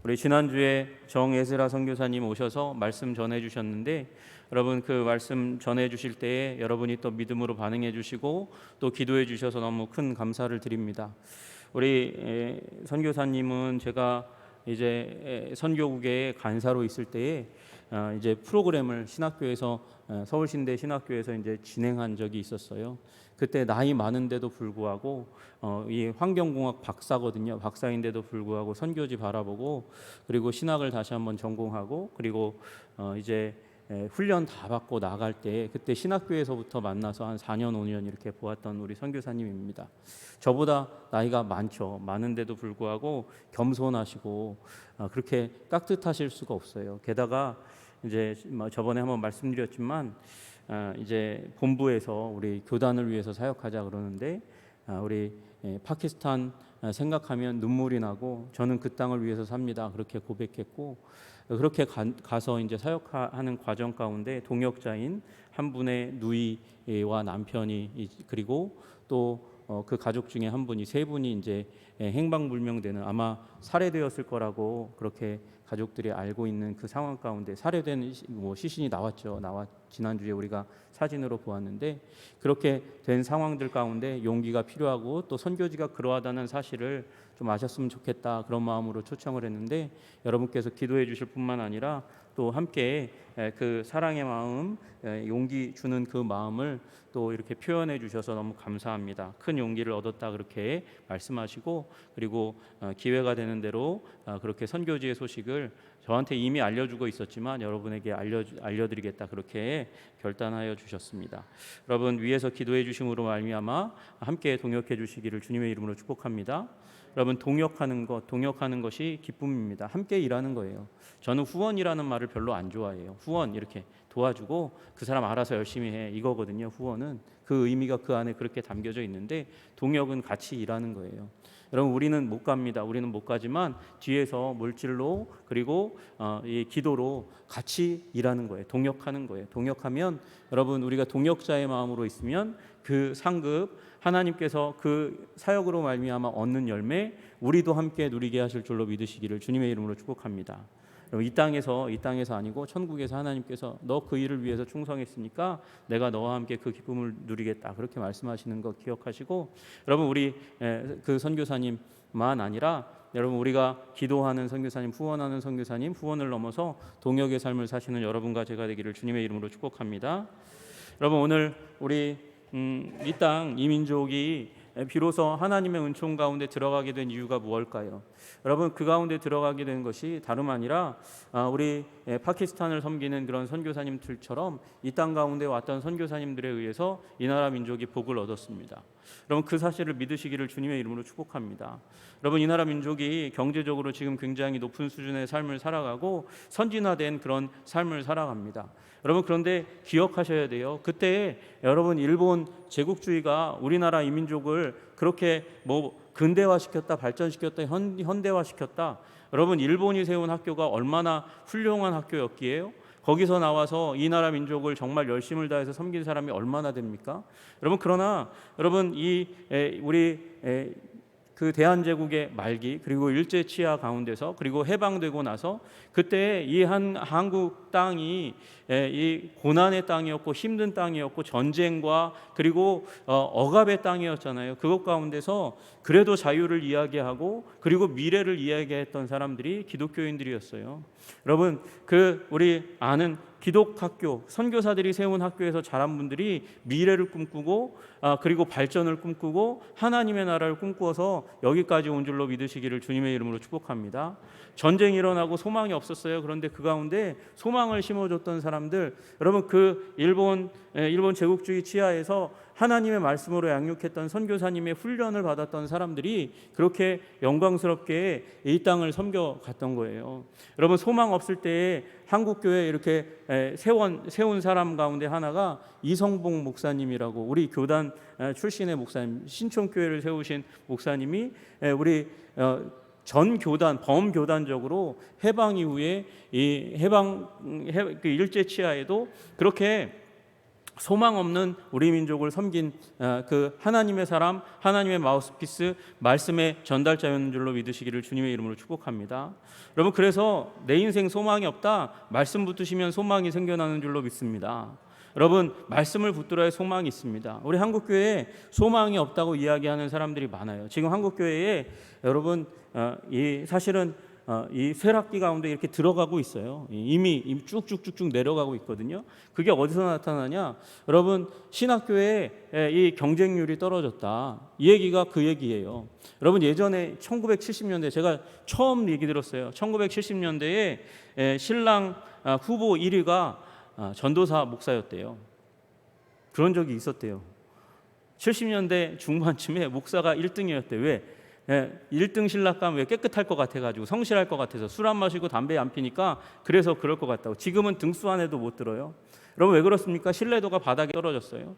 우리 지난주에 정예슬아 선교사님 오셔서 말씀 전해 주셨는데, 여러분 그 말씀 전해 주실 때에 여러분이 또 믿음으로 반응해 주시고 또 기도해 주셔서 너무 큰 감사를 드립니다. 우리 선교사님은 제가 이제 선교국에 간사로 있을 때에 이제 프로그램을 신학교에서 서울신대 신학교에서 이제 진행한 적이 있었어요. 그때 나이 많은데도 불구하고 이 환경공학 박사거든요. 박사인데도 불구하고 선교지 바라보고, 그리고 신학을 다시 한번 전공하고, 그리고 이제 훈련 다 받고 나갈 때 그때 신학교에서부터 만나서 한 4년 5년 이렇게 보았던 우리 선교사님입니다. 저보다 나이가 많은데도 불구하고 겸손하시고 그렇게 깍듯하실 수가 없어요. 게다가 이제 저번에 한번 말씀드렸지만 이제 본부에서 우리 교단을 위해서 사역하자 그러는데 우리 파키스탄 생각하면 눈물이 나고 저는 그 땅을 위해서 삽니다 그렇게 고백했고, 그렇게 가서 이제 사역하는 과정 가운데 동역자인 한 분의 누이와 남편이, 그리고 또 그 가족 중에 한 분이, 세 분이 이제 행방불명되는, 아마 살해되었을 거라고 그렇게 가족들이 알고 있는 그 상황 가운데 살해된 시신이 나왔죠. 지난주에 우리가 사진으로 보았는데, 그렇게 된 상황들 가운데 용기가 필요하고 또 선교지가 그러하다는 사실을 좀 아셨으면 좋겠다, 그런 마음으로 초청을 했는데, 여러분께서 기도해 주실 뿐만 아니라 또 함께 그 사랑의 마음, 용기 주는 그 마음을 또 이렇게 표현해 주셔서 너무 감사합니다. 큰 용기를 얻었다 그렇게 말씀하시고, 그리고 기회가 되는 대로 그렇게 선교지의 소식을 저한테 이미 알려주고 있었지만 여러분에게 알려드리겠다 그렇게 결단하여 주셨습니다. 여러분 위에서 기도해 주심으로 말미암아 함께 동역해 주시기를 주님의 이름으로 축복합니다. 여러분 동역하는 것이 기쁨입니다. 함께 일하는 거예요. 저는 후원이라는 말을 별로 안 좋아해요. 후원 이렇게 도와주고 그 사람 알아서 열심히 해, 이거거든요. 후원은 그 의미가 그 안에 그렇게 담겨져 있는데, 동역은 같이 일하는 거예요. 여러분 우리는 못 갑니다. 우리는 못 가지만 뒤에서 물질로 그리고 이 기도로 같이 일하는 거예요. 동역하는 거예요. 동역하면 여러분 우리가 동역자의 마음으로 있으면 그 상급, 하나님께서 그 사역으로 말미암아 얻는 열매 우리도 함께 누리게 하실 줄로 믿으시기를 주님의 이름으로 축복합니다. 이 땅에서 아니고 천국에서 하나님께서 너 그 일을 위해서 충성했으니까 내가 너와 함께 그 기쁨을 누리겠다 그렇게 말씀하시는 거 기억하시고, 여러분 우리 그 선교사님만 아니라 여러분 우리가 기도하는 선교사님, 후원하는 선교사님, 후원을 넘어서 동역의 삶을 사시는 여러분과 제가 되기를 주님의 이름으로 축복합니다. 여러분 오늘 우리 이 땅 이민족이 비로소 하나님의 은총 가운데 들어가게 된 이유가 무엇일까요? 여러분 그 가운데 들어가게 된 것이 다름 아니라 우리 파키스탄을 섬기는 그런 선교사님들처럼 이 땅 가운데 왔던 선교사님들에 의해서 이 나라 민족이 복을 얻었습니다. 여러분 그 사실을 믿으시기를 주님의 이름으로 축복합니다. 여러분 이 나라 민족이 경제적으로 지금 굉장히 높은 수준의 삶을 살아가고 선진화된 그런 삶을 살아갑니다. 여러분 그런데 기억하셔야 돼요. 그때 여러분 일본 제국주의가 우리나라 이민족을 그렇게 근대화시켰다, 발전시켰다, 현대화시켰다. 여러분 일본이 세운 학교가 얼마나 훌륭한 학교였기에요. 거기서 나와서 이 나라 민족을 정말 열심을 다해서 섬긴 사람이 얼마나 됩니까? 여러분 그러나 여러분 우리 그 대한제국의 말기 그리고 일제 치하 가운데서 그리고 해방되고 나서 그때 이 한국 땅이 이 고난의 땅이었고 힘든 땅이었고 전쟁과 그리고 억압의 땅이었잖아요. 그것 가운데서 그래도 자유를 이야기하고 그리고 미래를 이야기했던 사람들이 기독교인들이었어요. 여러분 우리 아는 기독학교 선교사들이 세운 학교에서 자란 분들이 미래를 꿈꾸고 그리고 발전을 꿈꾸고 하나님의 나라를 꿈꾸어서 여기까지 온 줄로 믿으시기를 주님의 이름으로 축복합니다. 전쟁이 일어나고 소망이 없었어요. 그런데 그 가운데 소망을 심어줬던 사람들, 여러분 그 일본 제국주의 치하에서 하나님의 말씀으로 양육했던 선교사님의 훈련을 받았던 사람들이 그렇게 영광스럽게 이 땅을 섬겨갔던 거예요. 여러분 소망 없을 때에 한국교회 이렇게 세운 사람 가운데 하나가 이성봉 목사님이라고, 우리 교단 출신의 목사님, 신촌교회를 세우신 목사님이 우리 전 교단 범교단적으로 해방 이후에 그 일제 치하에도 그렇게 소망 없는 우리 민족을 섬긴 그 하나님의 사람, 하나님의 마우스피스, 말씀의 전달자였는 줄로 믿으시기를 주님의 이름으로 축복합니다. 여러분, 그래서 내 인생 소망이 없다, 말씀 붙드시면 소망이 생겨나는 줄로 믿습니다. 여러분, 말씀을 붙들어야 소망이 있습니다. 우리 한국교회에 소망이 없다고 이야기하는 사람들이 많아요. 지금 한국교회에 여러분 사실은 이 쇠락기 가운데 이렇게 들어가고 있어요. 이미 쭉쭉쭉쭉 내려가고 있거든요. 그게 어디서 나타나냐? 여러분, 신학교에 이 경쟁률이 떨어졌다, 이 얘기가 그 얘기예요. 여러분, 예전에 1970년대 제가 처음 얘기 들었어요. 1970년대에 신랑 후보 1위가 전도사 목사였대요. 그런 적이 있었대요. 70년대 중반쯤에 목사가 1등이었대. 왜? 1등 신랑 가면 왜 깨끗할 것 같아가지고, 성실할 것 같아서, 술 안 마시고 담배 안 피니까 그래서 그럴 것 같다고. 지금은 등수 안에도 못 들어요. 여러분, 왜 그렇습니까? 신뢰도가 바닥에 떨어졌어요.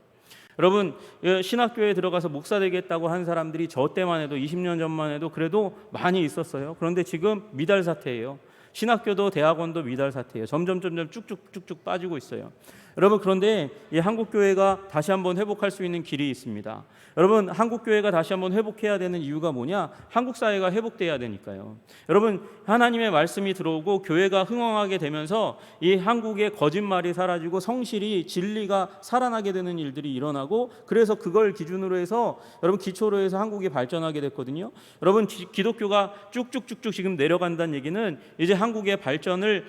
여러분, 신학교에 들어가서 목사 되겠다고 한 사람들이 저 때만 해도 20년 전만 해도 그래도 많이 있었어요. 그런데 지금 미달 사태예요. 신학교도 대학원도 미달 사태예요. 점점 쭉쭉 빠지고 있어요. 여러분, 그런데 이 한국교회가 다시 한번 회복할 수 있는 길이 있습니다. 여러분, 한국교회가 다시 한번 회복해야 되는 이유가 뭐냐? 한국 사회가 회복돼야 되니까요. 여러분, 하나님의 말씀이 들어오고 교회가 흥왕하게 되면서 이 한국의 거짓말이 사라지고 성실이, 진리가 살아나게 되는 일들이 일어나고, 그래서 그걸 기준으로 해서 여러분 기초로 해서 한국이 발전하게 됐거든요. 여러분, 기독교가 쭉쭉쭉쭉 지금 내려간다는 얘기는 이제 한국의 발전을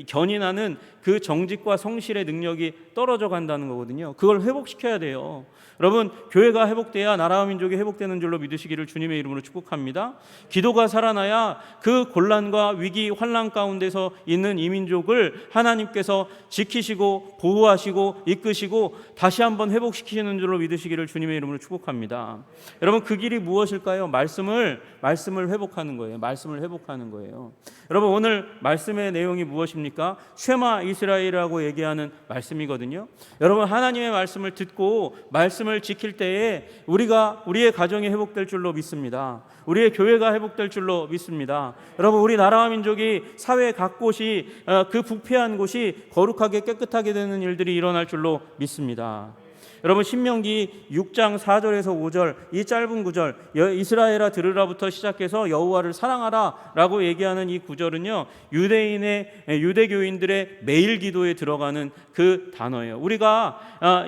견인하는 그 정직과 성실의 능력이 떨어져 간다는 거거든요. 그걸 회복시켜야 돼요. 여러분, 교회가 회복돼야 나라와 민족이 회복되는 줄로 믿으시기를 주님의 이름으로 축복합니다. 기도가 살아나야 그 곤란과 위기, 환난 가운데서 있는 이 민족을 하나님께서 지키시고 보호하시고 이끄시고 다시 한번 회복시키시는 줄로 믿으시기를 주님의 이름으로 축복합니다. 여러분, 그 길이 무엇일까요? 말씀을 회복하는 거예요. 말씀을 회복하는 거예요. 여러분, 오늘 말씀의 내용이 무엇입니까? 쉐마 이스라엘이라고 얘기하는 말씀이거든요. 여러분, 하나님의 말씀을 듣고 말씀을 지킬 때에 우리의 가정이 회복될 줄로 믿습니다. 우리의 교회가 회복될 줄로 믿습니다. 여러분, 우리 나라와 민족이 사회 각 곳이 그 부패한 곳이 거룩하게 깨끗하게 되는 일들이 일어날 줄로 믿습니다. 여러분, 신명기 6장 4절에서 5절 이 짧은 구절, 이스라엘아 들으라부터 시작해서 여호와를 사랑하라 라고 얘기하는 이 구절은요, 유대교인들의 매일 기도에 들어가는 그 단어예요. 우리가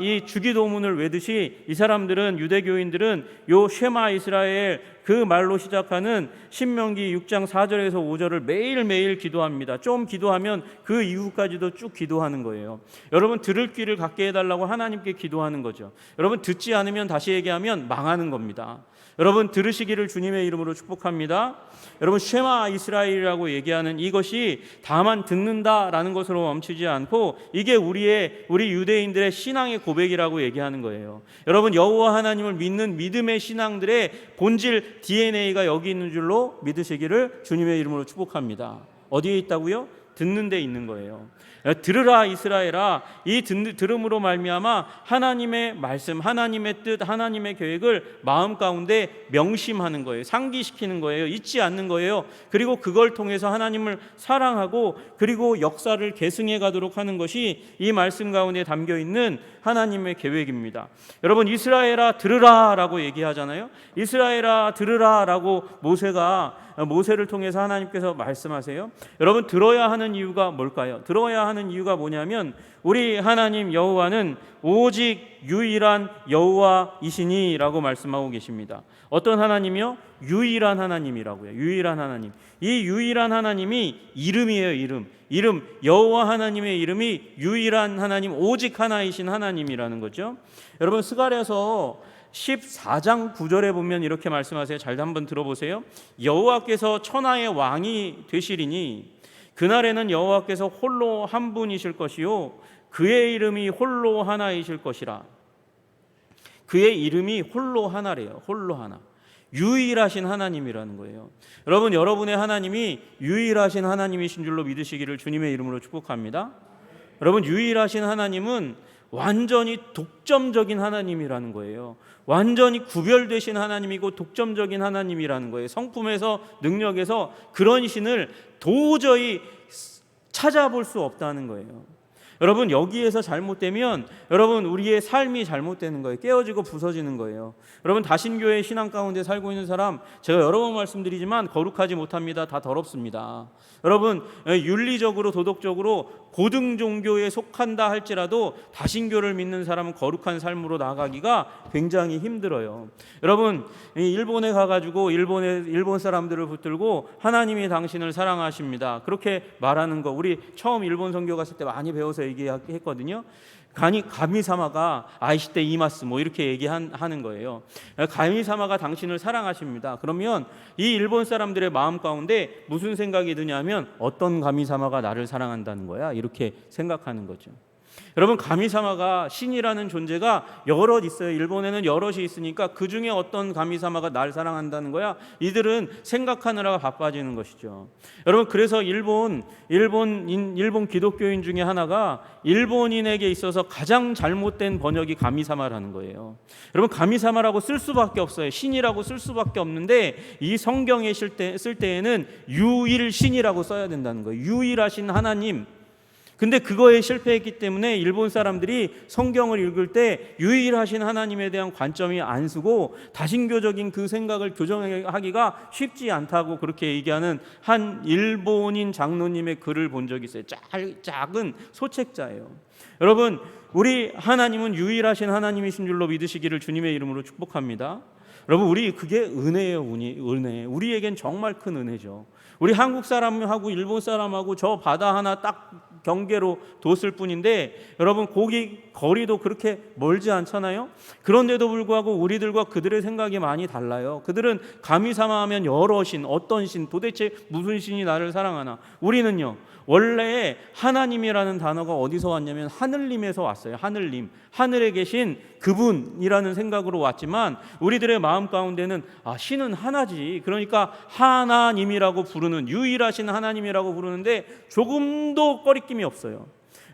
이 주기도문을 외듯이 이 사람들은, 유대교인들은 요 쉐마 이스라엘 그 말로 시작하는 신명기 6장 4절에서 5절을 매일매일 기도합니다. 좀 기도하면 그 이후까지도 쭉 기도하는 거예요. 여러분, 들을 귀를 갖게 해달라고 하나님께 기도하는 거죠. 여러분, 듣지 않으면, 다시 얘기하면 망하는 겁니다. 여러분, 들으시기를 주님의 이름으로 축복합니다. 여러분, 쉐마 이스라엘이라고 얘기하는 이것이 다만 듣는다라는 것으로 멈추지 않고 이게 우리 유대인들의 신앙의 고백이라고 얘기하는 거예요. 여러분, 여호와 하나님을 믿는 믿음의 신앙들의 본질 DNA가 여기 있는 줄로 믿으시기를 주님의 이름으로 축복합니다. 어디에 있다고요? 듣는 데 있는 거예요. 들으라 이스라엘아, 이 들음으로 말미암아 하나님의 말씀, 하나님의 뜻, 하나님의 계획을 마음 가운데 명심하는 거예요. 상기시키는 거예요. 잊지 않는 거예요. 그리고 그걸 통해서 하나님을 사랑하고 그리고 역사를 계승해 가도록 하는 것이 이 말씀 가운데 담겨 있는 하나님의 계획입니다. 여러분, 이스라엘아 들으라 라고 얘기하잖아요. 이스라엘아 들으라 라고 모세를 통해서 하나님께서 말씀하세요. 여러분, 들어야 하는 이유가 뭘까요? 들어야 하는 이유가 뭐냐면 우리 하나님 여호와는 오직 유일한 여호와이시니 라고 말씀하고 계십니다. 어떤 하나님이요? 유일한 하나님이라고요. 유일한 하나님. 이 유일한 하나님이 이름이에요. 이름. 여호와 하나님의 이름이 유일한 하나님, 오직 하나이신 하나님이라는 거죠. 여러분, 스가랴서 14장 9절에 보면 이렇게 말씀하세요. 잘 한번 들어보세요. 여호와께서 천하의 왕이 되시리니 그날에는 여호와께서 홀로 한 분이실 것이요 그의 이름이 홀로 하나이실 것이라. 그의 이름이 홀로 하나래요. 홀로 하나. 유일하신 하나님이라는 거예요. 여러분, 여러분의 하나님이 유일하신 하나님이신 줄로 믿으시기를 주님의 이름으로 축복합니다. 여러분, 유일하신 하나님은 완전히 독점적인 하나님이라는 거예요. 완전히 구별되신 하나님이고 독점적인 하나님이라는 거예요. 성품에서, 능력에서 그런 신을 도저히 찾아볼 수 없다는 거예요. 여러분 여기에서 잘못되면 여러분 우리의 삶이 잘못되는 거예요. 깨어지고 부서지는 거예요. 여러분 다신교의 신앙 가운데 살고 있는 사람, 제가 여러 번 말씀드리지만 거룩하지 못합니다. 다 더럽습니다. 여러분 윤리적으로 도덕적으로 고등 종교에 속한다 할지라도 다신교를 믿는 사람은 거룩한 삶으로 나아가기가 굉장히 힘들어요. 여러분 일본에 가가지고 일본 사람들을 붙들고 하나님이 당신을 사랑하십니다 그렇게 말하는 거 우리 처음 일본 선교 갔을 때 많이 배워서 얘기했거든요. 가미사마가 아이시테 이마스 뭐 이렇게 얘기하는 거예요. 가미사마가 당신을 사랑하십니다. 그러면 이 일본 사람들의 마음 가운데 무슨 생각이 드냐면 어떤 가미사마가 나를 사랑한다는 거야 이렇게 생각하는 거죠. 여러분 가미사마가 신이라는 존재가 여럿 있어요. 일본에는 여럿이 있으니까 그 중에 어떤 가미사마가 날 사랑한다는 거야. 이들은 생각하느라가 바빠지는 것이죠. 여러분 그래서 일본 기독교인 중에 하나가 일본인에게 있어서 가장 잘못된 번역이 가미사마라는 거예요. 여러분 가미사마라고 쓸 수밖에 없어요. 신이라고 쓸 수밖에 없는데 이 성경에 쓸 때에는 유일신이라고 써야 된다는 거예요. 유일하신 하나님. 근데 그거에 실패했기 때문에 일본 사람들이 성경을 읽을 때 유일하신 하나님에 대한 관점이 안 쓰고 다신교적인 그 생각을 교정하기가 쉽지 않다고 그렇게 얘기하는 한 일본인 장로님의 글을 본 적이 있어요. 작은 소책자예요. 여러분 우리 하나님은 유일하신 하나님이신 줄로 믿으시기를 주님의 이름으로 축복합니다. 여러분 우리 그게 은혜예요. 은혜. 우리에겐 정말 큰 은혜죠. 우리 한국 사람하고 일본 사람하고 저 바다 하나 딱 경계로 뒀을 뿐인데 여러분 거리도 그렇게 멀지 않잖아요. 그런데도 불구하고 우리들과 그들의 생각이 많이 달라요. 그들은 가미사마하면 여러 신, 어떤 신, 도대체 무슨 신이 나를 사랑하나. 우리는요 원래 하나님이라는 단어가 어디서 왔냐면 하늘님에서 왔어요. 하늘님, 하늘에 계신 그분이라는 생각으로 왔지만 우리들의 마음 가운데는 신은 하나지. 그러니까 하나님이라고 부르는 유일하신 하나님이라고 부르는데 조금도 꺼리낌이 없어요.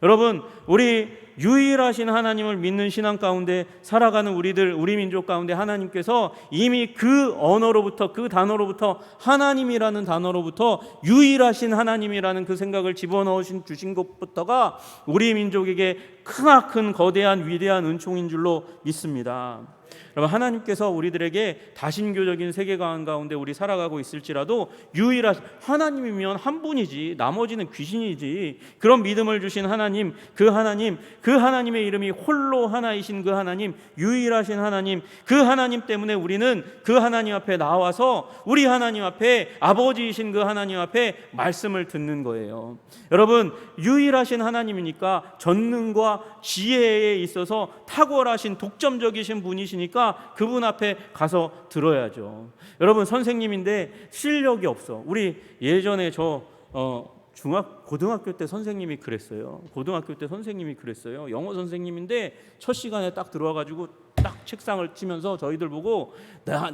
여러분 우리 유일하신 하나님을 믿는 신앙 가운데 살아가는 우리 민족 가운데 하나님께서 이미 그 언어로부터 그 단어로부터 하나님이라는 단어로부터 유일하신 하나님이라는 그 생각을 집어넣으신 주신 것부터가 우리 민족에게 크나큰 거대한 위대한 은총인 줄로 믿습니다. 여러분 하나님께서 우리들에게 다신교적인 세계관 가운데 우리 살아가고 있을지라도 유일하신 하나님이면 한 분이지 나머지는 귀신이지 그런 믿음을 주신 하나님 그 하나님의 이름이 홀로 하나이신 그 하나님 유일하신 하나님 그 하나님 때문에 우리는 그 하나님 앞에 나와서 우리 하나님 앞에 아버지이신 그 하나님 앞에 말씀을 듣는 거예요. 여러분 유일하신 하나님이니까 전능과 지혜에 있어서 탁월하신 독점적이신 분이시니까 그분 앞에 가서 들어야죠. 여러분 선생님인데 실력이 없어. 우리 예전에 고등학교 때 선생님이 그랬어요. 영어 선생님인데 첫 시간에 딱 들어와가지고 딱 책상을 치면서 저희들 보고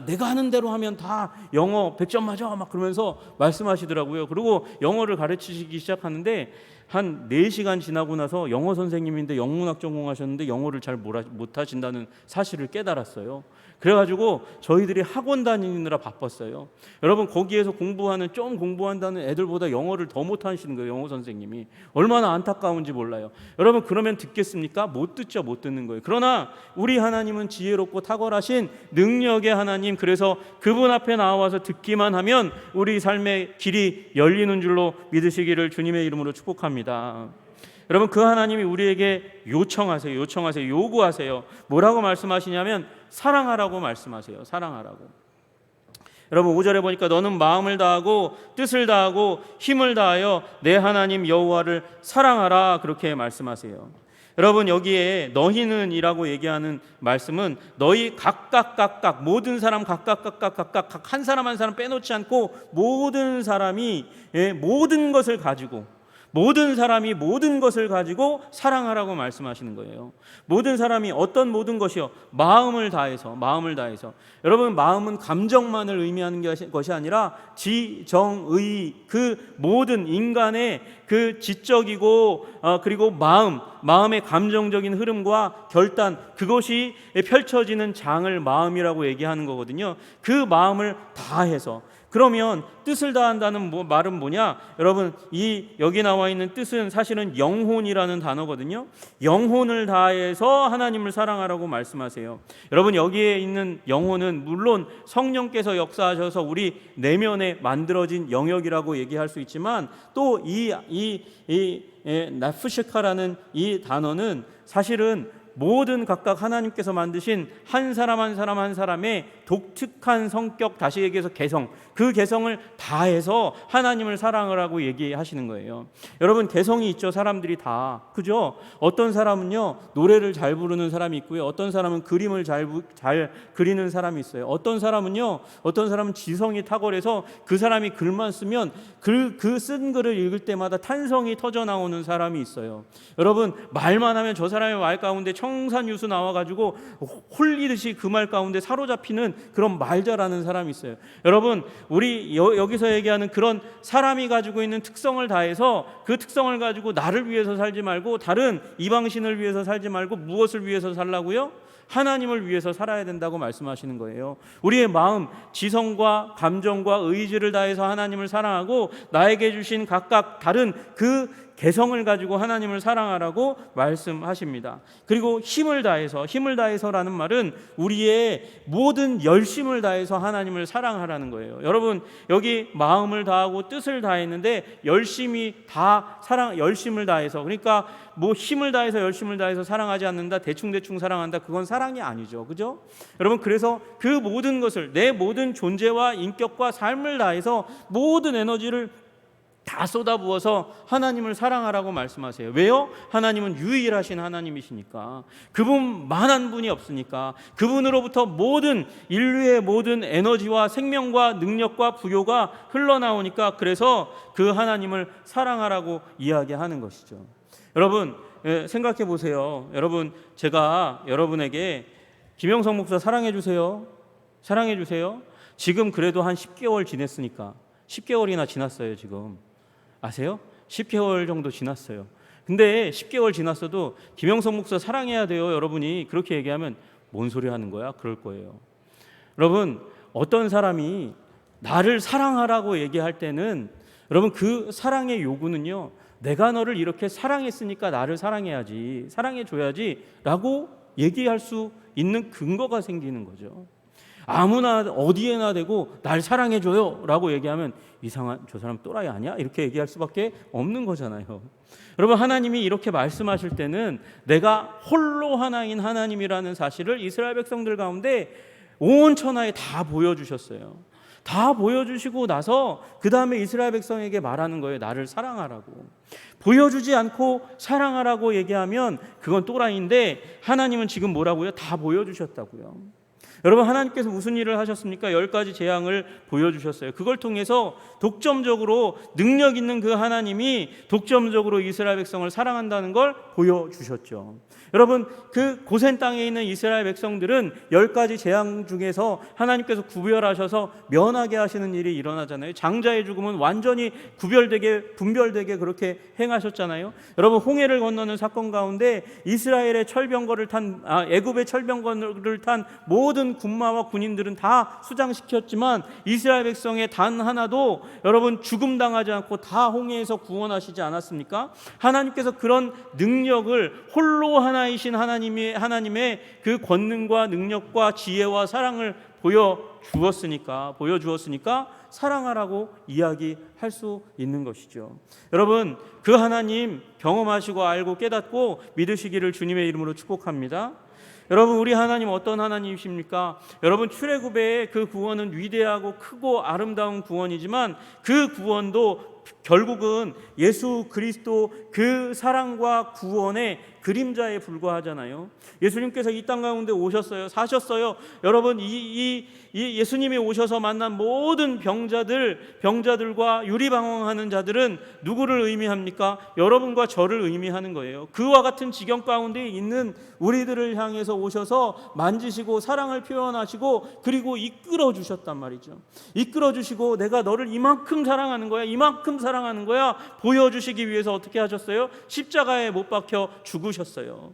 내가 하는 대로 하면 다 영어 100점 맞아 막 그러면서 말씀하시더라고요. 그리고 영어를 가르치시기 시작하는데 한 4시간 지나고 나서 영어 선생님인데 영문학 전공하셨는데 영어를 잘 못하신다는 사실을 깨달았어요. 그래가지고 저희들이 학원 다니느라 바빴어요. 여러분 거기에서 좀 공부한다는 애들보다 영어를 더 못하시는 거예요. 영어 선생님이 얼마나 안타까운지 몰라요. 여러분 그러면 듣겠습니까? 못 듣죠. 못 듣는 거예요. 그러나 우리 하나님은 지혜롭고 탁월하신 능력의 하나님, 그래서 그분 앞에 나와서 듣기만 하면 우리 삶의 길이 열리는 줄로 믿으시기를 주님의 이름으로 축복합니다. 여러분 그 하나님이 우리에게 요구하세요. 뭐라고 말씀하시냐면 사랑하라고 말씀하세요. 사랑하라고. 여러분 5절에 보니까 너는 마음을 다하고 뜻을 다하고 힘을 다하여 내 하나님 여호와를 사랑하라 그렇게 말씀하세요. 여러분 여기에 너희는 이라고 얘기하는 말씀은 너희 각각 모든 사람 각각 한 사람 한 사람 빼놓지 않고 모든 사람이 모든 것을 가지고 모든 사람이 모든 것을 가지고 사랑하라고 말씀하시는 거예요. 모든 사람이 어떤 모든 것이요? 마음을 다해서. 여러분 마음은 감정만을 의미하는 것이 아니라 지정의 그 모든 인간의 그 지적이고 그리고 마음의 감정적인 흐름과 결단, 그것이 펼쳐지는 장을 마음이라고 얘기하는 거거든요. 그 마음을 다해서 그러면 뜻을 다한다는 말은 뭐냐? 여러분, 여기 나와 있는 뜻은 사실은 영혼이라는 단어거든요. 영혼을 다해서 하나님을 사랑하라고 말씀하세요. 여러분, 여기에 있는 영혼은 물론 성령께서 역사하셔서 우리 내면에 만들어진 영역이라고 얘기할 수 있지만, 또 나프시카라는 이 단어는 사실은 모든 각각 하나님께서 만드신 한 사람 한 사람 한 사람의 독특한 성격, 다시 얘기해서 개성, 그 개성을 다해서 하나님을 사랑을 하고 얘기하시는 거예요. 여러분, 개성이 있죠. 사람들이 다, 그죠? 어떤 사람은요 노래를 잘 부르는 사람이 있고요, 어떤 사람은 그림을 잘 그리는 사람이 있어요. 어떤 사람은 지성이 탁월해서 그 사람이 글만 쓰면 그 쓴 글을 읽을 때마다 탄성이 터져 나오는 사람이 있어요. 여러분, 말만 하면 저 사람의 말 가운데 청산유수 나와가지고 홀리듯이 그 말 가운데 사로잡히는 그런 말 잘하는 사람이 있어요. 여러분, 우리 여기서 얘기하는 그런 사람이 가지고 있는 특성을 다해서 그 특성을 가지고 나를 위해서 살지 말고 다른 이방신을 위해서 살지 말고 무엇을 위해서 살라고요? 하나님을 위해서 살아야 된다고 말씀하시는 거예요. 우리의 마음, 지성과 감정과 의지를 다해서 하나님을 사랑하고 나에게 주신 각각 다른 그 개성을 가지고 하나님을 사랑하라고 말씀하십니다. 그리고 힘을 다해서라는 말은 우리의 모든 열심을 다해서 하나님을 사랑하라는 거예요. 여러분, 여기 마음을 다하고 뜻을 다했는데 열심을 다해서, 그러니까 뭐 힘을 다해서 열심을 다해서 사랑하지 않는다, 대충 사랑한다, 그건 사랑이 아니죠. 그죠? 여러분, 그래서 그 모든 것을, 내 모든 존재와 인격과 삶을 다해서 모든 에너지를 다 쏟아부어서 하나님을 사랑하라고 말씀하세요. 왜요? 하나님은 유일하신 하나님이시니까, 그분만한 분이 없으니까, 그분으로부터 모든 인류의 모든 에너지와 생명과 능력과 부요가 흘러나오니까, 그래서 그 하나님을 사랑하라고 이야기하는 것이죠. 여러분, 생각해 보세요. 여러분, 제가 여러분에게 김영석 목사 사랑해 주세요, 지금 그래도 한 10개월 지냈으니까, 10개월이나 지났어요. 지금 아세요? 10개월 정도 지났어요. 근데 10개월 지났어도 김영석 목사 사랑해야 돼요, 여러분이 그렇게 얘기하면 뭔 소리 하는 거야? 그럴 거예요. 여러분, 어떤 사람이 나를 사랑하라고 얘기할 때는, 여러분, 그 사랑의 요구는요, 내가 너를 이렇게 사랑했으니까 나를 사랑해줘야지 라고 얘기할 수 있는 근거가 생기는 거죠. 아무나 어디에나 대고 날 사랑해줘요 라고 얘기하면 이상한, 저 사람 또라이 아니야? 이렇게 얘기할 수밖에 없는 거잖아요. 여러분, 하나님이 이렇게 말씀하실 때는 내가 홀로 하나인 하나님이라는 사실을 이스라엘 백성들 가운데 온 천하에 다 보여주셨어요. 다 보여주시고 나서 그 다음에 이스라엘 백성에게 말하는 거예요. 나를 사랑하라고. 보여주지 않고 사랑하라고 얘기하면 그건 또라이인데, 하나님은 지금 뭐라고요? 다 보여주셨다고요. 여러분, 하나님께서 무슨 일을 하셨습니까? 10가지 재앙을 보여주셨어요. 그걸 통해서 독점적으로 능력 있는 그 하나님이 독점적으로 이스라엘 백성을 사랑한다는 걸 보여주셨죠. 여러분, 그 고센 땅에 있는 이스라엘 백성들은 10가지 재앙 중에서 하나님께서 구별하셔서 면하게 하시는 일이 일어나잖아요. 장자의 죽음은 완전히 분별되게 그렇게 행하셨잖아요. 여러분, 홍해를 건너는 사건 가운데 이스라엘의 애굽의 철병거를 탄 모든 군마와 군인들은 다 수장시켰지만 이스라엘 백성의 단 하나도 여러분 죽음당하지 않고 다 홍해에서 구원하시지 않았습니까? 하나님께서 그런 능력을, 홀로 하나이신 하나님의 그 권능과 능력과 지혜와 사랑을 보여주었으니까 사랑하라고 이야기할 수 있는 것이죠. 여러분, 그 하나님 경험하시고 알고 깨닫고 믿으시기를 주님의 이름으로 축복합니다. 여러분, 우리 하나님 어떤 하나님이십니까? 여러분, 출애굽의 그 구원은 위대하고 크고 아름다운 구원이지만 그 구원도 결국은 예수 그리스도 그 사랑과 구원의 그림자에 불과하잖아요. 예수님께서 이 땅 가운데 오셨어요. 사셨어요. 여러분, 이 예수님이 오셔서 만난 모든 병자들과 유리방황하는 자들은 누구를 의미합니까? 여러분과 저를 의미하는 거예요. 그와 같은 지경 가운데 있는 우리들을 향해서 오셔서 만지시고 사랑을 표현하시고 그리고 이끌어 주셨단 말이죠. 이끌어 주시고 내가 너를 이만큼 사랑하는 거야 보여주시기 위해서 어떻게 하셨어요? 십자가에 못 박혀 죽으셨어요.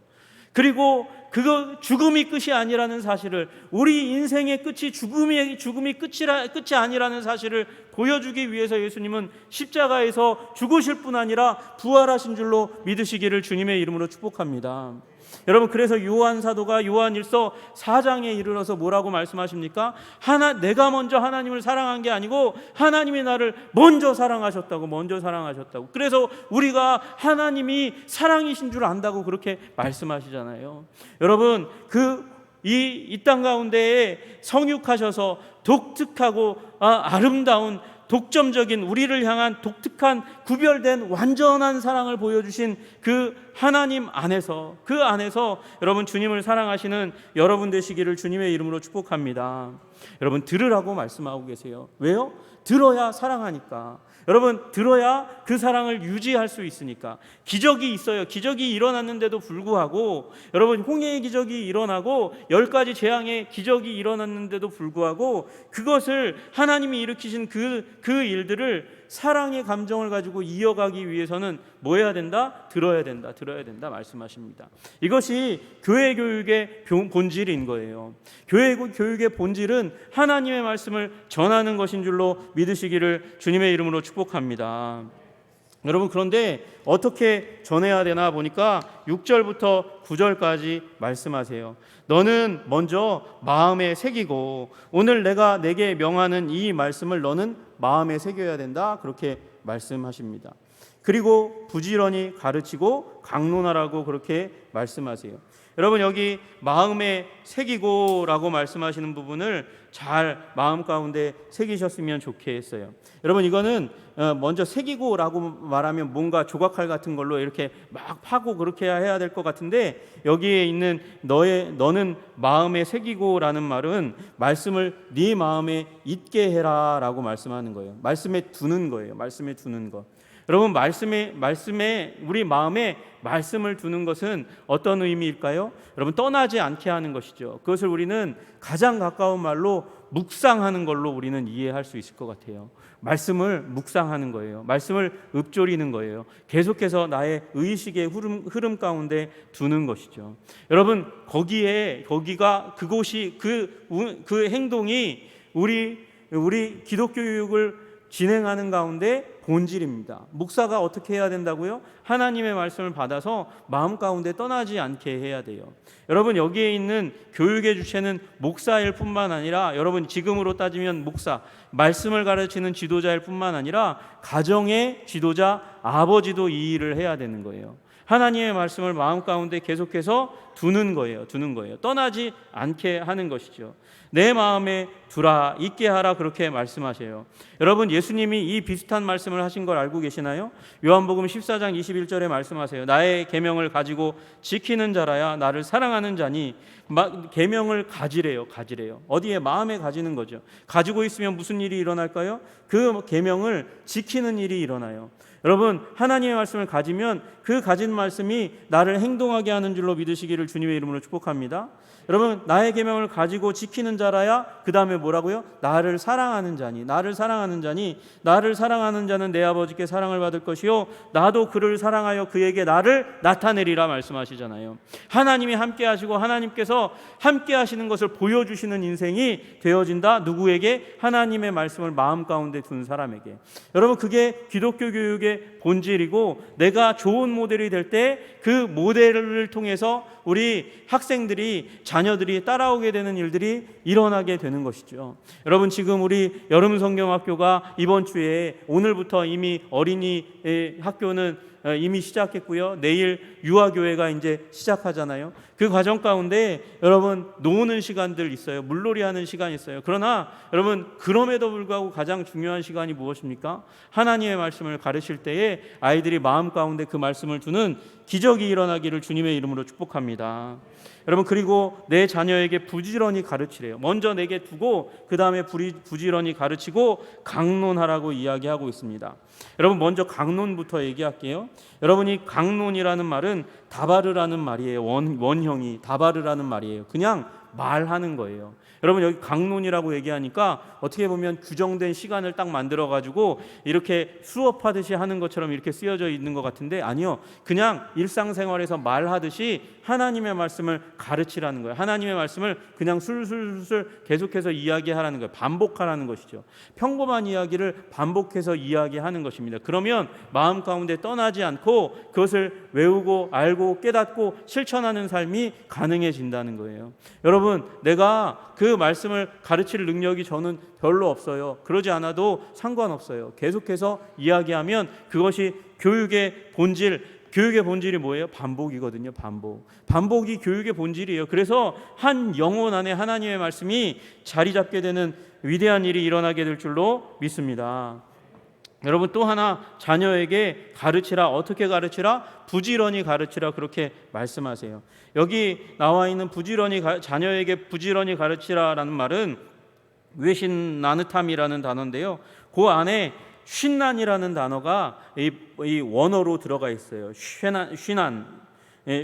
그리고 그거 죽음이 끝이 아니라는 사실을, 우리 인생의 끝이 죽음이 끝이 아니라는 사실을 보여주기 위해서 예수님은 십자가에서 죽으실 뿐 아니라 부활하신 줄로 믿으시기를 주님의 이름으로 축복합니다. 여러분, 그래서 요한 사도가 요한일서 4장에 이르러서 뭐라고 말씀하십니까? 내가 먼저 하나님을 사랑한 게 아니고 하나님이 나를 먼저 사랑하셨다고. 그래서 우리가 하나님이 사랑이신 줄 안다고 그렇게 말씀하시잖아요. 여러분, 이 땅 가운데에 성육하셔서 독특하고 아름다운 독점적인, 우리를 향한 독특한 구별된 완전한 사랑을 보여주신 그 하나님 안에서, 그 안에서 여러분 주님을 사랑하시는 여러분 되시기를 주님의 이름으로 축복합니다. 여러분, 들으라고 말씀하고 계세요. 왜요? 들어야 사랑하니까. 여러분, 들어야 그 사랑을 유지할 수 있으니까. 기적이 있어요. 기적이 일어났는데도 불구하고, 여러분, 홍해의 기적이 일어나고 10가지 재앙의 기적이 일어났는데도 불구하고 그것을 하나님이 일으키신 그 일들을 사랑의 감정을 가지고 이어가기 위해서는 뭐 해야 된다? 들어야 된다 말씀하십니다. 이것이 교회 교육의 본질인 거예요. 교회 교육의 본질은 하나님의 말씀을 전하는 것인 줄로 믿으시기를 주님의 이름으로 축복합니다. 여러분, 그런데 어떻게 전해야 되나 보니까 6절부터 9절까지 말씀하세요. 너는 먼저 마음에 새기고, 오늘 내가 내게 명하는 이 말씀을 너는 마음에 새겨야 된다, 그렇게 말씀하십니다. 그리고 부지런히 가르치고 강론하라고 그렇게 말씀하세요. 여러분, 여기 마음에 새기고라고 말씀하시는 부분을 잘 마음 가운데 새기셨으면 좋겠어요. 여러분, 이거는 먼저 새기고라고 말하면 뭔가 조각칼 같은 걸로 이렇게 막 파고 그렇게 해야 될 것 같은데, 여기에 있는 너는 마음에 새기고라는 말은 말씀을 네 마음에 있게 해라라고 말씀하는 거예요. 말씀에 두는 거예요. 말씀에 두는 것. 여러분, 말씀에 우리 마음에 말씀을 두는 것은 어떤 의미일까요? 여러분, 떠나지 않게 하는 것이죠. 그것을 우리는 가장 가까운 말로 묵상하는 걸로 우리는 이해할 수 있을 것 같아요. 말씀을 묵상하는 거예요. 말씀을 읊조리는 거예요. 계속해서 나의 의식의 흐름 가운데 두는 것이죠. 여러분, 그곳이 그 행동이 우리 기독교 교육을 진행하는 가운데 본질입니다. 목사가 어떻게 해야 된다고요? 하나님의 말씀을 받아서 마음 가운데 떠나지 않게 해야 돼요. 여러분, 여기에 있는 교육의 주체는 목사일 뿐만 아니라, 여러분 지금으로 따지면 목사, 말씀을 가르치는 지도자일 뿐만 아니라 가정의 지도자, 아버지도 이 일을 해야 되는 거예요. 하나님의 말씀을 마음 가운데 계속해서 두는 거예요. 떠나지 않게 하는 것이죠. 내 마음에 두라, 있게 하라, 그렇게 말씀하세요. 여러분, 예수님이 이 비슷한 말씀을 하신 걸 알고 계시나요? 요한복음 14장 21절에 말씀하세요. 나의 계명을 가지고 지키는 자라야 나를 사랑하는 자니. 계명을 가지래요. 어디에? 마음에 가지는 거죠. 가지고 있으면 무슨 일이 일어날까요? 그 계명을 지키는 일이 일어나요. 여러분, 하나님의 말씀을 가지면 그 가진 말씀이 나를 행동하게 하는 줄로 믿으시기를 주님의 이름으로 축복합니다. 여러분, 나의 계명을 가지고 지키는 자라야, 그 다음에 뭐라고요? 나를 사랑하는 자니. 나를 사랑하는 자는 내 아버지께 사랑을 받을 것이요 나도 그를 사랑하여 그에게 나를 나타내리라 말씀하시잖아요. 하나님이 함께 하시고 하나님께서 함께 하시는 것을 보여주시는 인생이 되어진다. 누구에게? 하나님의 말씀을 마음 가운데 둔 사람에게. 여러분, 그게 기독교 교육의 본질이고, 내가 좋은 모델이 될 때 그 모델을 통해서 우리 학생들이, 자녀들이 따라오게 되는 일들이 일어나게 되는 것이죠. 여러분, 지금 우리 여름성경학교가 이번 주에, 오늘부터 이미 어린이 학교는 이미 시작했고요. 내일 유아교회가 이제 시작하잖아요. 그 과정 가운데 여러분, 노는 시간들 있어요. 물놀이 하는 시간이 있어요. 그러나 여러분, 그럼에도 불구하고 가장 중요한 시간이 무엇입니까? 하나님의 말씀을 가르칠 때에 아이들이 마음 가운데 그 말씀을 두는 기적이 일어나기를 주님의 이름으로 축복합니다. 여러분, 그리고 내 자녀에게 부지런히 가르치래요. 먼저 내게 두고 그 다음에 부지런히 가르치고 강론하라고 이야기하고 있습니다. 여러분, 먼저 강론부터 얘기할게요. 여러분, 이 강론이라는 말은 다바르라는 말이에요. 원형이 다바르라는 말이에요. 그냥 말하는 거예요. 여러분 여기 강론이라고 얘기하니까 어떻게 보면 규정된 시간을 딱 만들어 가지고 이렇게 수업하듯이 하는 것처럼 이렇게 쓰여져 있는 것 같은데 아니요. 그냥 일상생활에서 말하듯이 하나님의 말씀을 가르치라는 거예요. 하나님의 말씀을 그냥 술술술 계속해서 이야기하라는 거예요. 반복하라는 것이죠. 평범한 이야기를 반복해서 이야기하는 것입니다. 그러면 마음 가운데 떠나지 않고 그것을 외우고 알고 깨닫고 실천하는 삶이 가능해진다는 거예요. 여러분 내가 그 말씀을 가르칠 능력이 저는 별로 없어요. 그러지 않아도 상관없어요. 계속해서 이야기하면 그것이 교육의 본질, 교육의 본질이 뭐예요? 반복이거든요. 반복이 교육의 본질이에요. 그래서 한 영혼 안에 하나님의 말씀이 자리 잡게 되는 위대한 일이 일어나게 될 줄로 믿습니다. 여러분 또 하나 자녀에게 가르치라. 어떻게 가르치라? 부지런히 가르치라. 그렇게 말씀하세요. 여기 나와 있는 자녀에게 부지런히 가르치라라는 말은 외신나느탐이라는 단어인데요. 그 안에 쉰난이라는 단어가 이 원어로 들어가 있어요.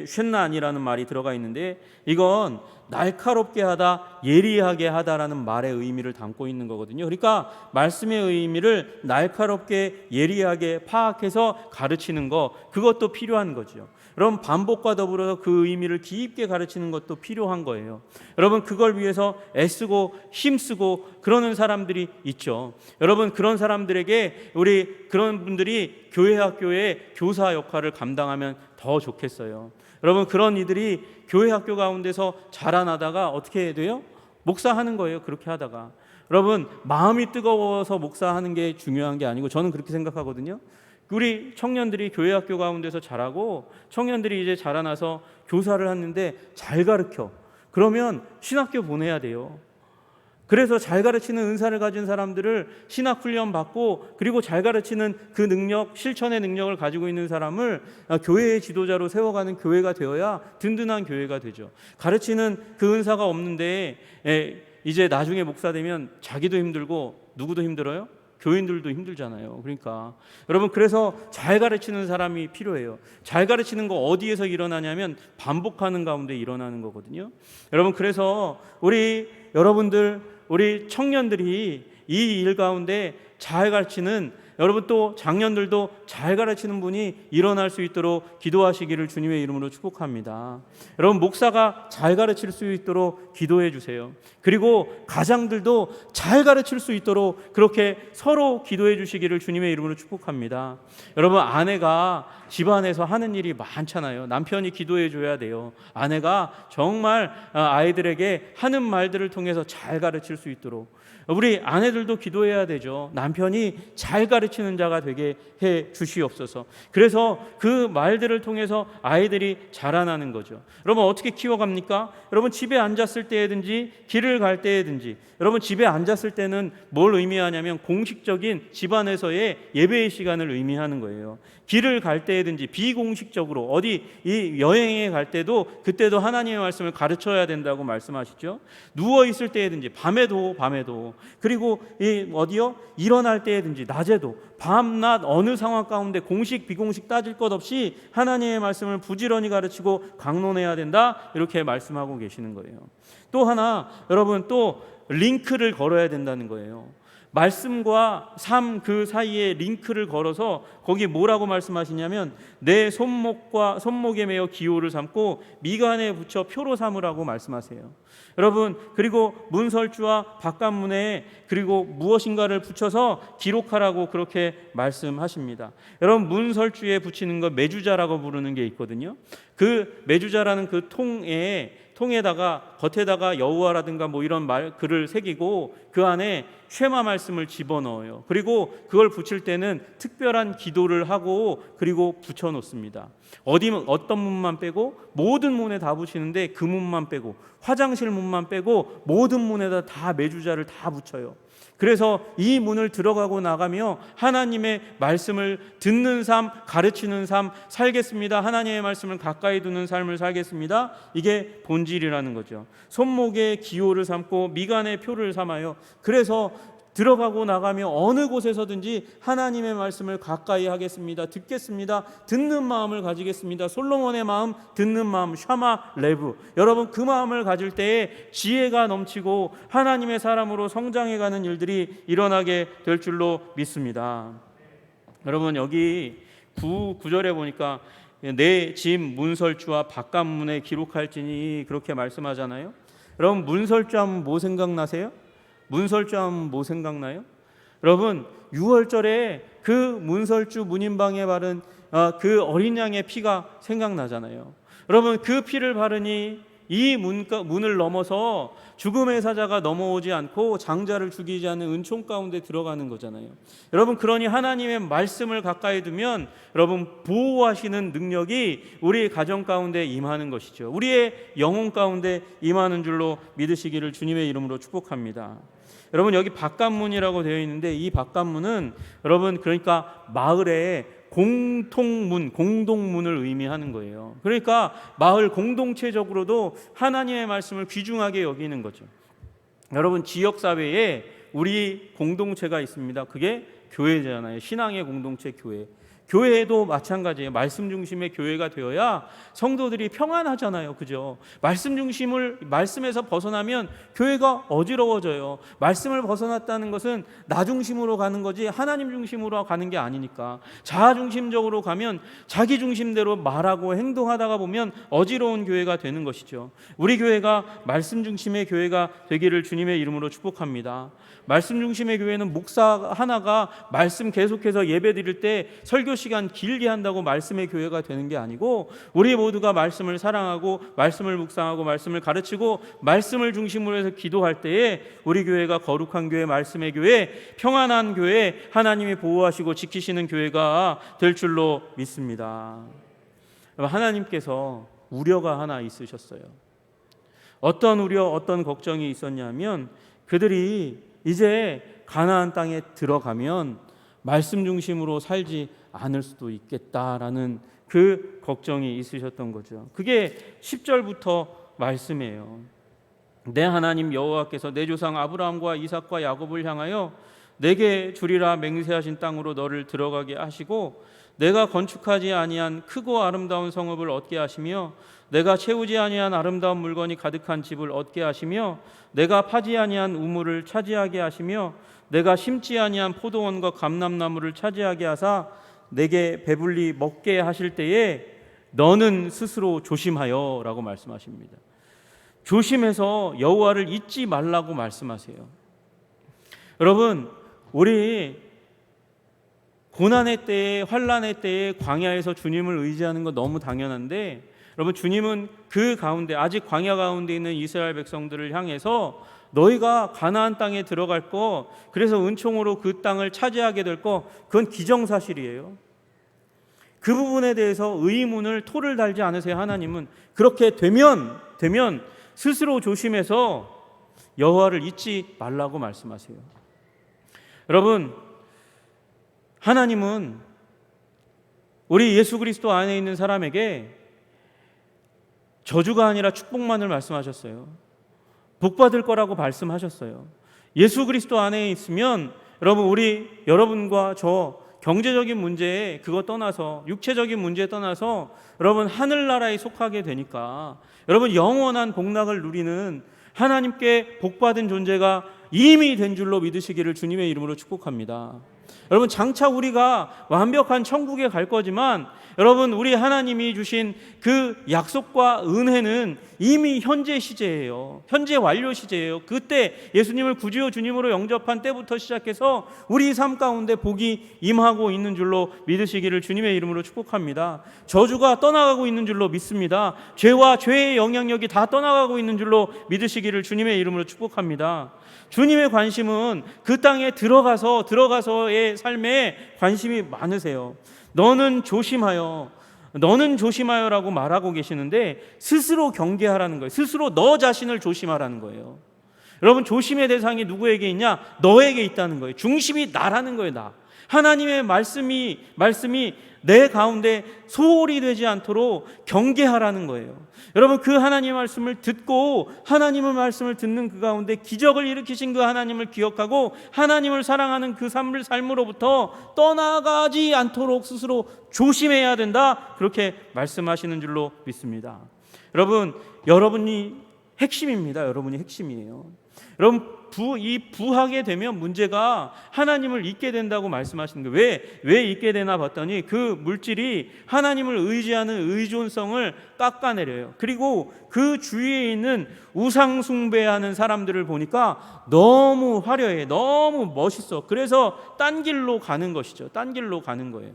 쉰난이라는 말이 들어가 있는데 이건 날카롭게 하다, 예리하게 하다라는 말의 의미를 담고 있는 거거든요. 그러니까 말씀의 의미를 날카롭게 예리하게 파악해서 가르치는 거, 그것도 필요한 거죠. 여러분 반복과 더불어서 그 의미를 깊게 가르치는 것도 필요한 거예요. 여러분 그걸 위해서 애쓰고 힘쓰고 그러는 사람들이 있죠. 여러분 그런 사람들에게 우리 그런 분들이 교회 학교의 교사 역할을 감당하면 더 좋겠어요. 여러분 그런 이들이 교회 학교 가운데서 자라나다가 어떻게 해야 돼요? 목사하는 거예요. 그렇게 하다가 여러분 마음이 뜨거워서 목사하는 게 중요한 게 아니고 저는 그렇게 생각하거든요. 우리 청년들이 교회 학교 가운데서 자라고 청년들이 이제 자라나서 교사를 하는데 잘 가르쳐. 그러면 신학교 보내야 돼요. 그래서 잘 가르치는 은사를 가진 사람들을 신학훈련 받고 그리고 잘 가르치는 그 능력, 실천의 능력을 가지고 있는 사람을 교회의 지도자로 세워가는 교회가 되어야 든든한 교회가 되죠. 가르치는 그 은사가 없는데 이제 나중에 목사 되면 자기도 힘들고 누구도 힘들어요? 교인들도 힘들잖아요. 그러니까 여러분 그래서 잘 가르치는 사람이 필요해요. 잘 가르치는 거 어디에서 일어나냐면 반복하는 가운데 일어나는 거거든요. 여러분 그래서 우리 청년들이 이 일 가운데 잘 가르치는 여러분 또 장년들도 잘 가르치는 분이 일어날 수 있도록 기도하시기를 주님의 이름으로 축복합니다. 여러분 목사가 잘 가르칠 수 있도록 기도해 주세요. 그리고 가장들도 잘 가르칠 수 있도록 그렇게 서로 기도해 주시기를 주님의 이름으로 축복합니다. 여러분 아내가 집안에서 하는 일이 많잖아요. 남편이 기도해 줘야 돼요. 아내가 정말 아이들에게 하는 말들을 통해서 잘 가르칠 수 있도록 우리 아내들도 기도해야 되죠. 남편이 잘 가르치는 자가 되게 해 주시옵소서. 그래서 그 말들을 통해서 아이들이 자라나는 거죠. 여러분 어떻게 키워갑니까? 여러분 집에 앉았을 때든지 길을 갈 때든지 여러분 집에 앉았을 때는 뭘 의미하냐면 공식적인 집안에서의 예배의 시간을 의미하는 거예요. 길을 갈 때든지 비공식적으로 어디 이 여행에 갈 때도 그때도 하나님의 말씀을 가르쳐야 된다고 말씀하시죠. 누워 있을 때든지 밤에도 그리고 일어날 때든지 낮에도 밤낮 어느 상황 가운데 공식 비공식 따질 것 없이 하나님의 말씀을 부지런히 가르치고 강론해야 된다 이렇게 말씀하고 계시는 거예요. 또 하나 여러분 또 링크를 걸어야 된다는 거예요. 말씀과 삶 그 사이에 링크를 걸어서 거기 뭐라고 말씀하시냐면 내 손목에 매어 기호를 삼고 미간에 붙여 표로 삼으라고 말씀하세요. 여러분 그리고 문설주와 바깥문에 그리고 무엇인가를 붙여서 기록하라고 그렇게 말씀하십니다. 여러분 문설주에 붙이는 거 매주자라고 부르는 게 있거든요. 그 매주자라는 그 통에다가 겉에다가 여호와라든가 뭐 이런 글을 새기고 그 안에 쉐마 말씀을 집어넣어요. 그리고 그걸 붙일 때는 특별한 기도를 하고 그리고 붙여놓습니다. 어떤 문만 빼고 모든 문에 다 붙이는데 그 문만 빼고 화장실 문만 빼고 모든 문에다 다 매주자를 다 붙여요. 그래서 이 문을 들어가고 나가며 하나님의 말씀을 듣는 삶, 가르치는 삶 살겠습니다. 하나님의 말씀을 가까이 두는 삶을 살겠습니다. 이게 본질이라는 거죠. 손목에 기호를 삼고 미간에 표를 삼아요. 그래서 들어가고 나가며 어느 곳에서든지 하나님의 말씀을 가까이 하겠습니다. 듣겠습니다. 듣는 마음을 가지겠습니다. 솔로몬의 마음, 듣는 마음, 샤마 레브. 여러분, 그 마음을 가질 때에 지혜가 넘치고 하나님의 사람으로 성장해가는 일들이 일어나게 될 줄로 믿습니다. 여러분, 여기 9절에 보니까 내 집 문설주와 바깥문에 기록할지니 그렇게 말씀하잖아요. 여러분, 문설주 하면 뭐 생각나세요? 문설주 하면 뭐 생각나요? 여러분, 6월절에 그 문설주 문인방에 바른 그 어린 양의 피가 생각나잖아요. 여러분, 그 피를 바르니 이 문을 넘어서 죽음의 사자가 넘어오지 않고 장자를 죽이지 않는 은총 가운데 들어가는 거잖아요. 여러분, 그러니 하나님의 말씀을 가까이 두면 여러분, 보호하시는 능력이 우리 가정 가운데 임하는 것이죠. 우리의 영혼 가운데 임하는 줄로 믿으시기를 주님의 이름으로 축복합니다. 여러분, 여기 바깥문이라고 되어 있는데 이 바깥문은 여러분, 그러니까 마을의 공동문을 의미하는 거예요. 그러니까 마을 공동체적으로도 하나님의 말씀을 귀중하게 여기는 거죠. 여러분, 지역사회에 우리 공동체가 있습니다. 그게 교회잖아요. 신앙의 공동체 교회. 교회도 마찬가지예요. 말씀 중심의 교회가 되어야 성도들이 평안하잖아요. 그죠? 말씀에서 벗어나면 교회가 어지러워져요. 말씀을 벗어났다는 것은 나 중심으로 가는 거지 하나님 중심으로 가는 게 아니니까. 자아 중심적으로 가면 자기 중심대로 말하고 행동하다가 보면 어지러운 교회가 되는 것이죠. 우리 교회가 말씀 중심의 교회가 되기를 주님의 이름으로 축복합니다. 말씀 중심의 교회는 목사 하나가 말씀 계속해서 예배 드릴 때 설교 시간 길게 한다고 말씀의 교회가 되는 게 아니고 우리 모두가 말씀을 사랑하고 말씀을 묵상하고 말씀을 가르치고 말씀을 중심으로 해서 기도할 때에 우리 교회가 거룩한 교회, 말씀의 교회, 평안한 교회, 하나님이 보호하시고 지키시는 교회가 될 줄로 믿습니다. 하나님께서 우려가 하나 있으셨어요. 어떤 우려, 어떤 걱정이 있었냐면 그들이 이제 가나안 땅에 들어가면 말씀 중심으로 살지 않을 수도 있겠다라는 그 걱정이 있으셨던 거죠. 그게 10절부터 말씀이에요. 내 하나님 여호와께서 내 조상 아브라함과 이삭과 야곱을 향하여 내게 주리라 맹세하신 땅으로 너를 들어가게 하시고 내가 건축하지 아니한 크고 아름다운 성읍을 얻게 하시며 내가 채우지 아니한 아름다운 물건이 가득한 집을 얻게 하시며 내가 파지 아니한 우물을 차지하게 하시며 내가 심지 아니한 포도원과 감람나무를 차지하게 하사 내게 배불리 먹게 하실 때에 너는 스스로 조심하여 라고 말씀하십니다. 조심해서 여호와를 잊지 말라고 말씀하세요. 여러분, 우리 고난의 때에, 환난의 때에 광야에서 주님을 의지하는 거 너무 당연한데 여러분, 주님은 그 가운데 아직 광야 가운데 있는 이스라엘 백성들을 향해서 너희가 가나안 땅에 들어갈 거, 그래서 은총으로 그 땅을 차지하게 될 거, 그건 기정사실이에요. 그 부분에 대해서 의문을 토를 달지 않으세요. 하나님은 그렇게 되면 스스로 조심해서 여호와를 잊지 말라고 말씀하세요. 여러분, 하나님은 우리 예수 그리스도 안에 있는 사람에게 저주가 아니라 축복만을 말씀하셨어요. 복 받을 거라고 말씀하셨어요. 예수 그리스도 안에 있으면 여러분과 저 경제적인 문제에 그거 떠나서 육체적인 문제에 떠나서 여러분 하늘나라에 속하게 되니까 여러분 영원한 복락을 누리는 하나님께 복받은 존재가 이미 된 줄로 믿으시기를 주님의 이름으로 축복합니다. 여러분, 장차 우리가 완벽한 천국에 갈 거지만 여러분, 우리 하나님이 주신 그 약속과 은혜는 이미 현재 시제예요. 현재 완료 시제예요. 그때 예수님을 구주요 주님으로 영접한 때부터 시작해서 우리 삶 가운데 복이 임하고 있는 줄로 믿으시기를 주님의 이름으로 축복합니다. 저주가 떠나가고 있는 줄로 믿습니다. 죄와 죄의 영향력이 다 떠나가고 있는 줄로 믿으시기를 주님의 이름으로 축복합니다. 주님의 관심은 그 땅에 들어가서의 삶에 관심이 많으세요. 너는 조심하여라고 말하고 계시는데 스스로 경계하라는 거예요. 스스로 너 자신을 조심하라는 거예요. 여러분, 조심의 대상이 누구에게 있냐? 너에게 있다는 거예요. 중심이 나라는 거예요. 하나님의 말씀이 내 가운데 소홀히 되지 않도록 경계하라는 거예요. 여러분, 그 하나님의 말씀을 듣고 하나님의 말씀을 듣는 그 가운데 기적을 일으키신 그 하나님을 기억하고 하나님을 사랑하는 그 삶으로부터 떠나가지 않도록 스스로 조심해야 된다, 그렇게 말씀하시는 줄로 믿습니다. 여러분, 여러분이 핵심입니다. 여러분이 핵심이에요. 여러분, 이 부하게 되면 문제가 하나님을 잊게 된다고 말씀하시는 거예요. 왜 잊게 되나 봤더니 그 물질이 하나님을 의지하는 의존성을 깎아내려요. 그리고 그 주위에 있는 우상 숭배하는 사람들을 보니까 너무 화려해, 너무 멋있어. 그래서 딴 길로 가는 것이죠. 딴 길로 가는 거예요.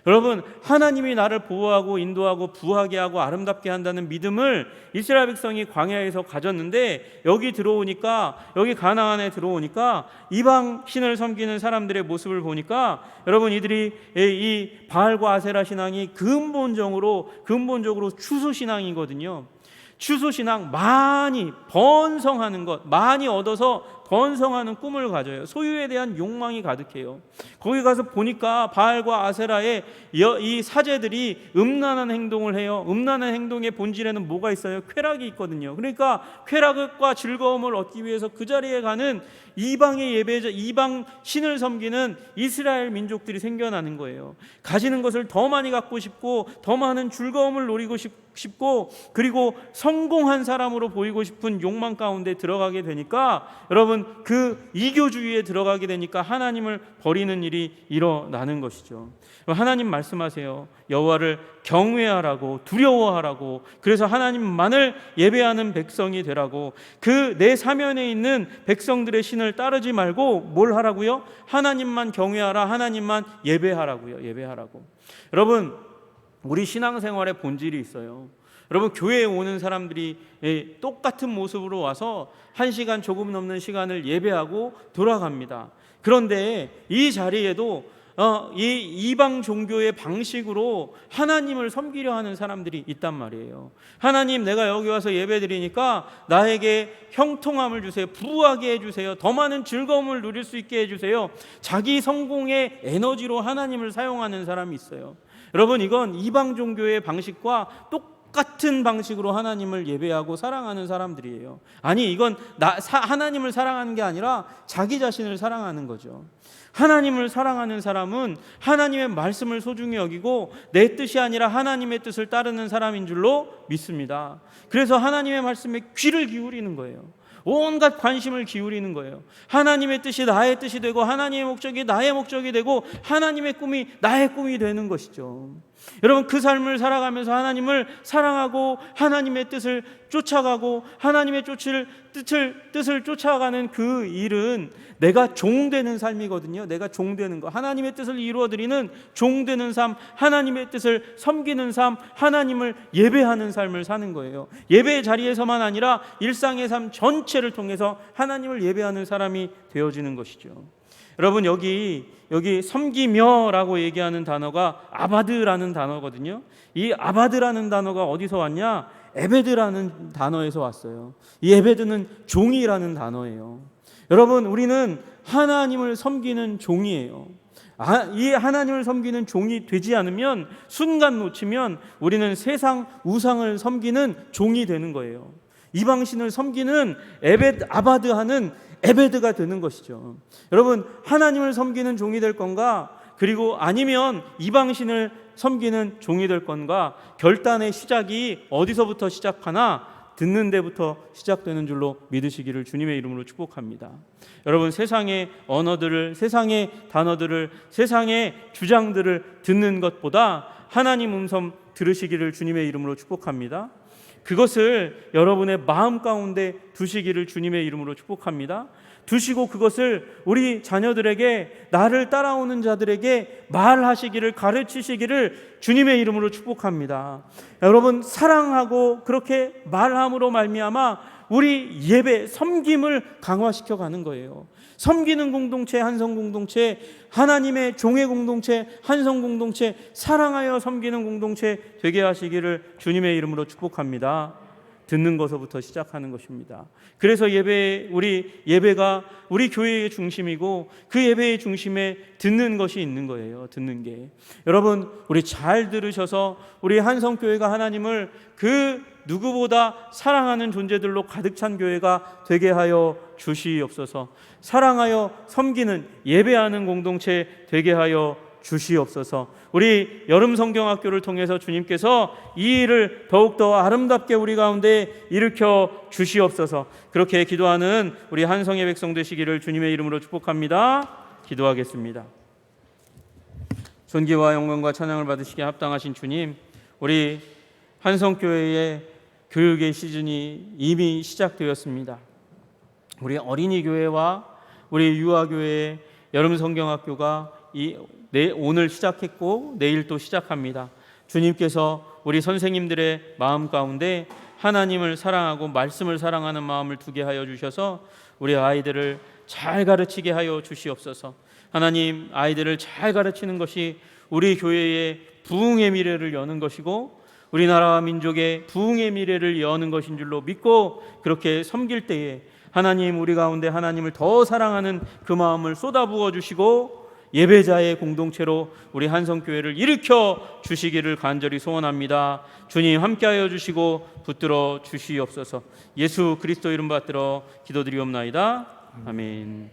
여러분, 하나님이 나를 보호하고 인도하고 부하게 하고 아름답게 한다는 믿음을 이스라엘 백성이 광야에서 가졌는데, 여기 가나안에 들어오니까 이방 신을 섬기는 사람들의 모습을 보니까 여러분, 이들이 이 바알과 아세라 신앙이 근본적으로 추수 신앙이거든요. 추수 신앙, 많이 번성하는 것, 많이 얻어서 번성하는 꿈을 가져요. 소유에 대한 욕망이 가득해요. 거기 가서 보니까 바알과 아세라의 이 사제들이 음란한 행동을 해요. 음란한 행동의 본질에는 뭐가 있어요? 쾌락이 있거든요. 그러니까 쾌락과 즐거움을 얻기 위해서 그 자리에 가는 이방의 예배자, 이방 신을 섬기는 이스라엘 민족들이 생겨나는 거예요. 가지는 것을 더 많이 갖고 싶고 더 많은 즐거움을 노리고 싶고 그리고 성공한 사람으로 보이고 싶은 욕망 가운데 들어가게 되니까, 여러분, 그 이교주의에 들어가게 되니까 하나님을 버리는 일이 일어나는 것이죠. 하나님 말씀하세요. 여호와를 경외하라고, 두려워하라고, 그래서 하나님만을 예배하는 백성이 되라고. 그 내 사면에 있는 백성들의 신을 따르지 말고 뭘 하라고요? 하나님만 경외하라, 하나님만 예배하라고요. 예배하라고. 여러분, 우리 신앙생활의 본질이 있어요. 여러분, 교회에 오는 사람들이 똑같은 모습으로 와서 1시간 조금 넘는 시간을 예배하고 돌아갑니다. 그런데 이 자리에도 이 이방 종교의 방식으로 하나님을 섬기려 하는 사람들이 있단 말이에요. 하나님, 내가 여기 와서 예배드리니까 나에게 형통함을 주세요. 부하게 해주세요. 더 많은 즐거움을 누릴 수 있게 해주세요. 자기 성공의 에너지로 하나님을 사용하는 사람이 있어요. 여러분, 이건 이방 종교의 방식과 똑같은 방식으로 하나님을 예배하고 사랑하는 사람들이에요. 아니, 이건 하나님을 사랑하는 게 아니라 자기 자신을 사랑하는 거죠. 하나님을 사랑하는 사람은 하나님의 말씀을 소중히 여기고 내 뜻이 아니라 하나님의 뜻을 따르는 사람인 줄로 믿습니다. 그래서 하나님의 말씀에 귀를 기울이는 거예요. 온갖 관심을 기울이는 거예요. 하나님의 뜻이 나의 뜻이 되고 하나님의 목적이 나의 목적이 되고 하나님의 꿈이 나의 꿈이 되는 것이죠. 여러분, 그 삶을 살아가면서 하나님을 사랑하고 하나님의 뜻을 쫓아가고 하나님의 뜻을 쫓아가는 그 일은 내가 종되는 삶이거든요. 내가 종되는 거, 하나님의 뜻을 이루어드리는 종되는 삶, 하나님의 뜻을 섬기는 삶, 하나님을 예배하는 삶을 사는 거예요. 예배의 자리에서만 아니라 일상의 삶 전체를 통해서 하나님을 예배하는 사람이 되어지는 것이죠. 여러분, 여기 섬기며라고 얘기하는 단어가 아바드라는 단어거든요. 이 아바드라는 단어가 어디서 왔냐? 에베드라는 단어에서 왔어요. 이 에베드는 종이라는 단어예요. 여러분, 우리는 하나님을 섬기는 종이에요. 이 하나님을 섬기는 종이 되지 않으면, 순간 놓치면 우리는 세상 우상을 섬기는 종이 되는 거예요. 이방신을 섬기는 아바드하는 에베드가 되는 것이죠. 여러분, 하나님을 섬기는 종이 될 건가, 그리고 아니면 이방신을 섬기는 종이 될 건가, 결단의 시작이 어디서부터 시작하나? 듣는 데부터 시작되는 줄로 믿으시기를 주님의 이름으로 축복합니다. 여러분, 세상의 언어들을, 세상의 단어들을, 세상의 주장들을 듣는 것보다 하나님 음성 들으시기를 주님의 이름으로 축복합니다. 그것을 여러분의 마음 가운데 두시기를 주님의 이름으로 축복합니다. 두시고 그것을 우리 자녀들에게, 나를 따라오는 자들에게 말하시기를, 가르치시기를 주님의 이름으로 축복합니다. 여러분, 사랑하고 그렇게 말함으로 말미암아 우리 예배, 섬김을 강화시켜 가는 거예요. 섬기는 공동체, 한성 공동체, 하나님의 종의 공동체, 한성 공동체, 사랑하여 섬기는 공동체 되게 하시기를 주님의 이름으로 축복합니다. 듣는 것부터 시작하는 것입니다. 그래서 예배가 우리 교회의 중심이고 그 예배의 중심에 듣는 것이 있는 거예요. 듣는 게. 여러분, 우리 잘 들으셔서 우리 한성교회가 하나님을 그 누구보다 사랑하는 존재들로 가득 찬 교회가 되게 하여 주시옵소서. 사랑하여 섬기는 예배하는 공동체 되게 하여 주시옵소서. 우리 여름 성경학교를 통해서 주님께서 이 일을 더욱더 아름답게 우리 가운데 일으켜 주시옵소서. 그렇게 기도하는 우리 한성의 백성 되시기를 주님의 이름으로 축복합니다. 기도하겠습니다. 존귀와 영광과 찬양을 받으시기에 합당하신 주님, 우리 한성교회의 교육의 시즌이 이미 시작되었습니다. 우리 어린이 교회와 우리 유아교회의 여름 성경학교가 오늘 시작했고 내일 또 시작합니다. 주님께서 우리 선생님들의 마음 가운데 하나님을 사랑하고 말씀을 사랑하는 마음을 두게 하여 주셔서 우리 아이들을 잘 가르치게 하여 주시옵소서. 하나님, 아이들을 잘 가르치는 것이 우리 교회의 부흥의 미래를 여는 것이고 우리나라와 민족의 부흥의 미래를 여는 것인 줄로 믿고 그렇게 섬길 때에 하나님, 우리 가운데 하나님을 더 사랑하는 그 마음을 쏟아부어 주시고 예배자의 공동체로 우리 한성교회를 일으켜 주시기를 간절히 소원합니다. 주님 함께하여 주시고 붙들어 주시옵소서. 예수 그리스도 이름 받들어 기도드리옵나이다. 아멘.